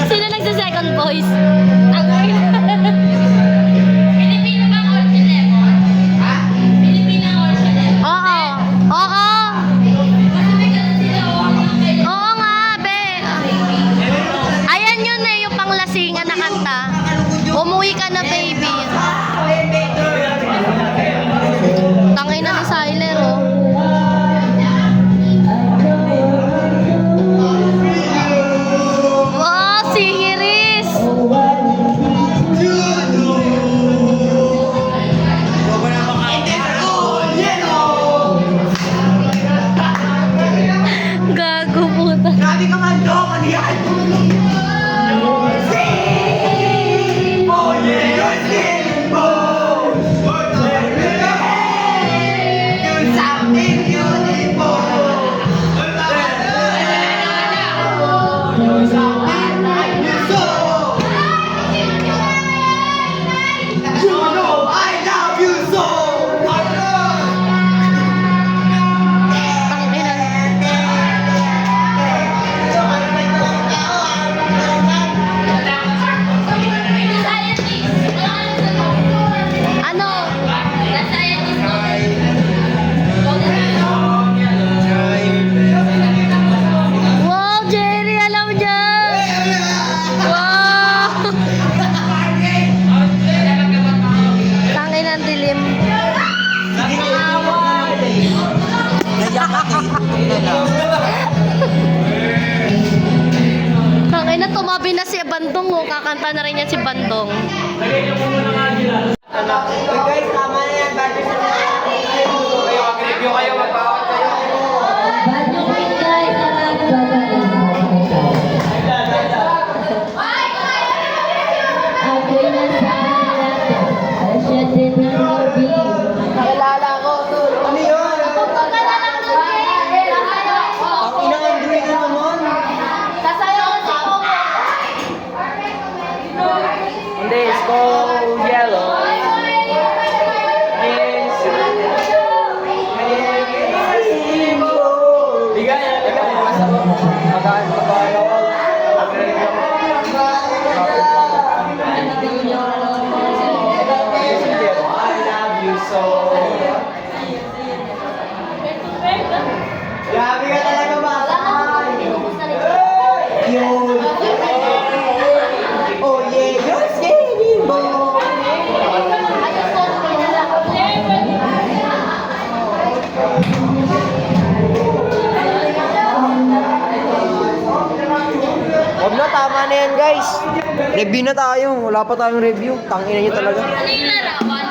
Sino nagsa-second voice? Pilipino ba or Lemon? Ha? Pilipino or Lemon? Oo. Oo. Masabay ka na sila o hanggang kayo. Oo nga, be. Ayan yun eh, yung panglasingan na kanta. Umuwi ka na, baby. Tangay na ni Siler, oh. Wow, si Iris. Gago puta. Grabe ka man do, maniyan! Oh yeah, you're beautiful! You're something beautiful! You're something like you so! You know I love you so! Ano? Wow, Jerry, alam niya. Wow. Tangay ng dilim. Tangay na, tumabi na si Bandong, oh. Kakanta na rin yan si Bandong. Guys, tama na yan. Bago sa mag-review kayo, mag-bawat kayo. Naalala ko. Ano yun? Ang ina-Android na naman. Hindi, it's called yellow. Grabe ka talaga ba? Yun. Oh yeah, you're skating ball. Huwag na, tama na yan guys. Review na tayo. Wala pa tayong review. Tangina nyo talaga. Ano yung larawan?